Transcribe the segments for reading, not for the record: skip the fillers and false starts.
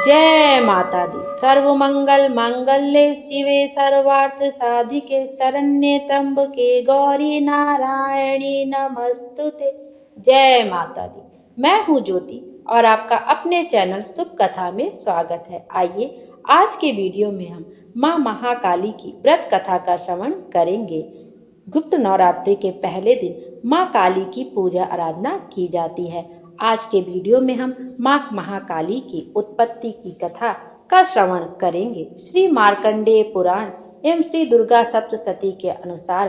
जय माता दी। सर्वमंगल मांगल्ये शिवे सर्वार्थ साधिके शरण्ये त्र्यंबके गौरी नारायणी नमस्तुते। जय माता दी। मैं हूँ ज्योति और आपका अपने चैनल शुभ कथा में स्वागत है। आइए आज के वीडियो में हम माँ महाकाली की व्रत कथा का श्रवण करेंगे। गुप्त नवरात्रि के पहले दिन माँ काली की पूजा आराधना की जाती है। आज के वीडियो में हम माँ महाकाली की उत्पत्ति की कथा का श्रवण करेंगे। श्री मार्कंडेय पुराण एवं श्री दुर्गा सप्तशती के अनुसार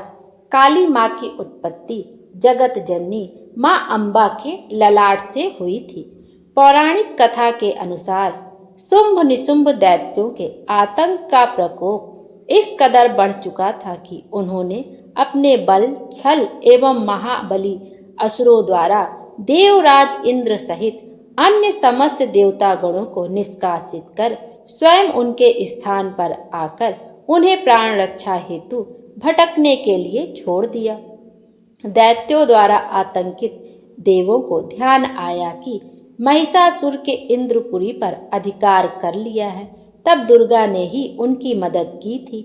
काली माँ की उत्पत्ति जगत जननी माँ अम्बा के ललाट से हुई थी। पौराणिक कथा के अनुसार शुंभ निशुंभ दैत्यों के आतंक का प्रकोप इस कदर बढ़ चुका था कि उन्होंने अपने बल छल एवं महाबली असुरों द्वारा देवराज इंद्र सहित अन्य समस्त देवता गणों को निष्कासित कर स्वयं उनके स्थान पर आकर उन्हें प्राण रक्षा हेतु भटकने के लिए छोड़ दिया। दैत्यों द्वारा आतंकित देवों को ध्यान आया कि महिषासुर के इंद्रपुरी पर अधिकार कर लिया है। तब दुर्गा ने ही उनकी मदद की थी।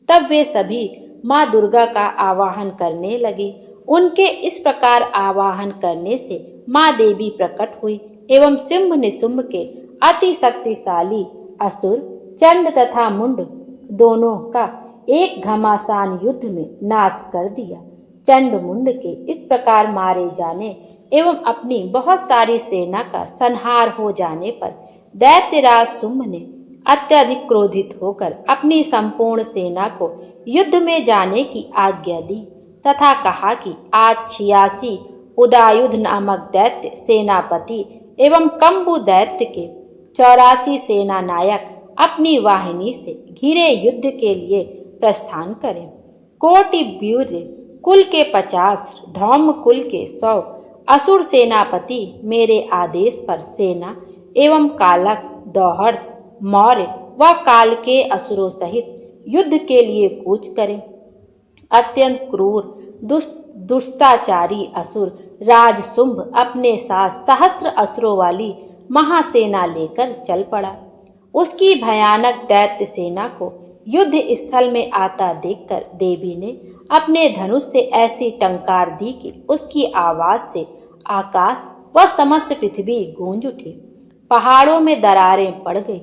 तब वे सभी माँ दुर्गा का आवाहन करने लगे। उनके इस प्रकार आवाहन करने से माँ देवी प्रकट हुई एवं शुंभ निशुंभ के अति शक्तिशाली असुर चंड तथा मुंड दोनों का एक घमासान युद्ध में नाश कर दिया। चंड मुंड के इस प्रकार मारे जाने एवं अपनी बहुत सारी सेना का संहार हो जाने पर दैत्यराज शुंभ ने अत्यधिक क्रोधित होकर अपनी संपूर्ण सेना को युद्ध में जाने की आज्ञा दी तथा कहा कि आज 86 उदायुध नामक दैत्य सेनापति एवं कंबु दैत्य के 84 सेना नायक अपनी वाहिनी से घिरे युद्ध के लिए प्रस्थान करें। कोटि वीर्य कुल के 50, धौम कुल के 100 असुर सेनापति मेरे आदेश पर सेना एवं कालक, दौहर्द, मौर्य व काल के असुरों सहित युद्ध के लिए कूच करें। अत्यंत क्रूर दुष्टाचारी असुर राज शुंभ अपने साथ सहस्त्र असुरों वाली महासेना लेकर चल पड़ा। उसकी भयानक दैत्य सेना को युद्ध स्थल में आता देखकर देवी ने अपने धनुष से ऐसी टंकार दी कि उसकी आवाज से आकाश व समस्त पृथ्वी गूंज उठी। पहाड़ों में दरारें पड़ गई।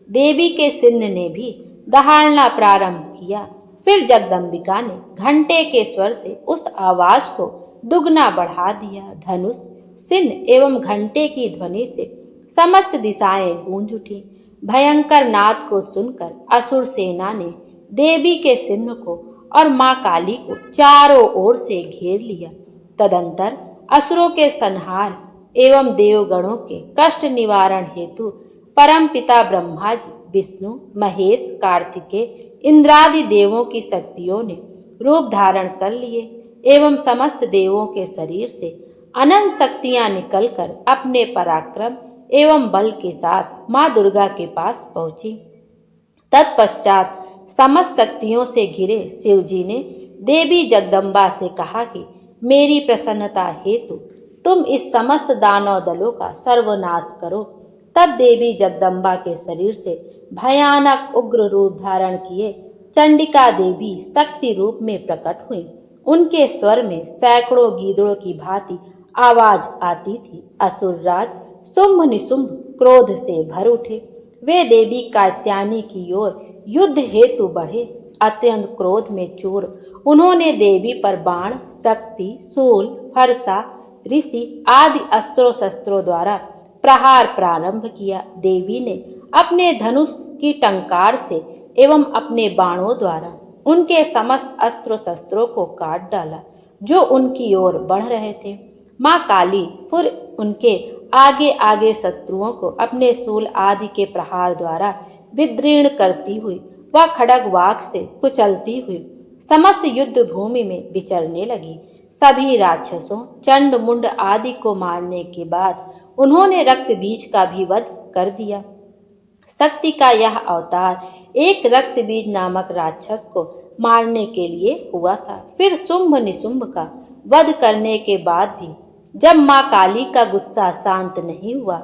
देवी के सिन्न ने भी दहाड़ना प्रारंभ किया। फिर जगदम्बिका ने घंटे के स्वर से उस आवाज को दुगना बढ़ा दिया। धनुष, सिन्न एवं घंटे की ध्वनि से समस्त दिशाएं गूंज उठी। भयंकर नाद को सुनकर असुर सेना ने देवी के सिन्न को और माँ काली को चारों ओर से घेर लिया। तदंतर असुरों के संहार एवं देवगणों के कष्ट निवारण हेतु परम पिता ब्रह्मा जी, विष्णु, महेश, कार्तिकेय इंद्रादि देवों की शक्तियों ने रूप धारण कर लिए एवं समस्त देवों के शरीर से अनंत शक्तियां निकलकर अपने पराक्रम एवं बल के साथ माँ दुर्गा के पास पहुंची। तत्पश्चात समस्त शक्तियों से घिरे शिव जी ने देवी जगदम्बा से कहा कि मेरी प्रसन्नता हेतु तुम इस समस्त दानव दलों का सर्वनाश करो। तब देवी जगदम्बा के शरीर से भयानक उग्र रूप धारण किए चंडिका देवी शक्ति रूप में प्रकट हुई। उनके स्वर में सैकड़ों गीदड़ों की भांति आवाज आती थी। असुरराज शुंभ निशुंभ क्रोध से भर उठे। वे देवी कात्यायनी की ओर युद्ध हेतु बढ़े। अत्यंत क्रोध में चूर उन्होंने देवी पर बाण, शक्ति, शूल, फरसा, ऋषि आदि अस्त्रों शस्त्रों द्वारा प्रहार प्रारंभ किया। देवी ने अपने धनुष की टंकार से एवं अपने बाणों द्वारा उनके समस्त अस्त्रों शस्त्रों को काट डाला जो उनकी ओर बढ़ रहे थे। माँ काली फिर उनके आगे आगे शत्रुओं को अपने शूल आदि के प्रहार द्वारा विदीर्ण करती हुई व खड्ग वाक से कुचलती हुई समस्त युद्ध भूमि में विचरने लगी। सभी राक्षसों, चंड मुंड आदि को मारने के बाद उन्होंने रक्त बीज का भी वध कर दिया। शक्ति का यह अवतार एक रक्त बीज नामक राक्षस को मारने के लिए हुआ था। फिर शुंभ निशुंभ का वध करने के बाद भी जब माँ काली का गुस्सा शांत नहीं हुआ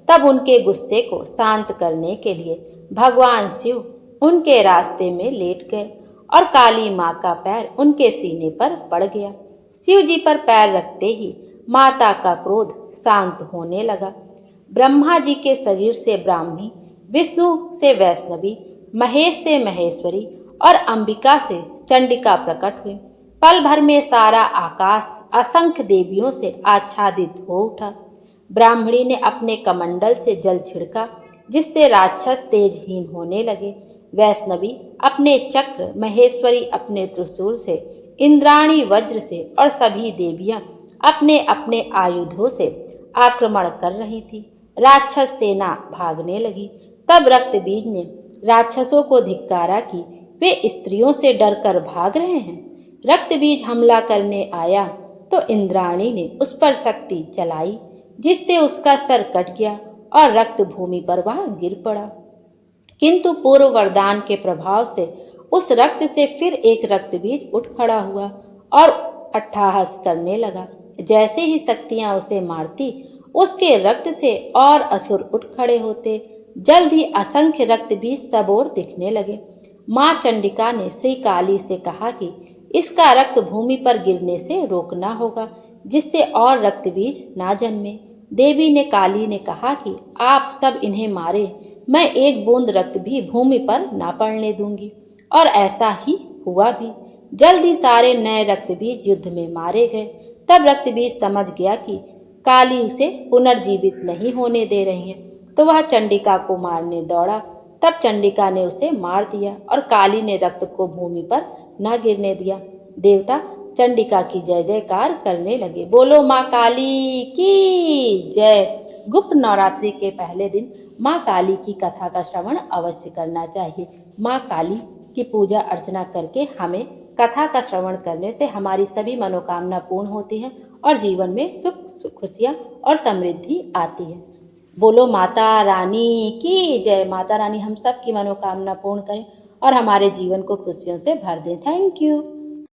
तब उनके गुस्से को शांत करने के लिए भगवान शिव उनके रास्ते में लेट गए और काली माँ का पैर उनके सीने पर पड़ गया। शिव जी पर पैर रखते ही माता का क्रोध शांत होने लगा। ब्रह्मा जी के शरीर से ब्राह्मी, विष्णु से वैष्णवी, महेश से महेश्वरी और अंबिका से चंडिका प्रकट हुई। पल भर में सारा आकाश असंख्य देवियों से आच्छादित हो उठा। ब्राह्मणी ने अपने कमंडल से जल छिड़का, जिससे राक्षस तेजहीन होने लगे। वैष्णवी अपने चक्र, महेश्वरी अपने त्रिशूल से, इंद्राणी वज्र से और सभी देवियां अपने अपने आयुधों से आक्रमण कर रही थी। राक्षस सेना भागने लगी। तब रक्तबीज ने राक्षसों को धिक्कारा कि वे स्त्रियों से डरकर भाग रहे हैं। रक्तबीज हमला करने आया तो इंद्राणी ने उस पर शक्ति चलाई, जिससे उसका सर कट गया और रक्त भूमि पर वह गिर पड़ा। किंतु पूर्व वरदान के प्रभाव से उस रक्त से फिर एक रक्तबीज उठ खड़ा हुआ और अट्टहास करने लगा। जैसे ही शक्तियां उसे मारती, उसके रक्त से और असुर उठ खड़े होते। जल्द ही असंख्य रक्तबीज सब ओर दिखने लगे। मां चंडिका ने श्री काली से कहा कि इसका रक्त भूमि पर गिरने से रोकना होगा, जिससे और रक्तबीज ना जन्मे। देवी ने काली ने कहा कि आप सब इन्हें मारे, मैं एक बूंद रक्त भी भूमि पर ना पड़ने दूंगी। और ऐसा ही हुआ भी। जल्द ही सारे नए रक्तबीज युद्ध में मारे गए। तब रक्तबीज समझ गया कि काली उसे पुनर्जीवित नहीं होने दे रही है, तो वह चंडिका को मारने दौड़ा। तब चंडिका ने उसे मार दिया और काली ने रक्त को भूमि पर न गिरने दिया। देवता चंडिका की जय जयकार करने लगे। बोलो माँ काली की जय। गुप्त नवरात्रि के पहले दिन माँ काली की कथा का श्रवण अवश्य करना चाहिए। माँ काली की पूजा अर्चना करके हमें कथा का श्रवण करने से हमारी सभी मनोकामना पूर्ण होती है और जीवन में सुख, खुशियाँ और समृद्धि आती है। बोलो माता रानी की जय। माता रानी हम सब की मनोकामना पूर्ण करें और हमारे जीवन को खुशियों से भर दें। Thank you.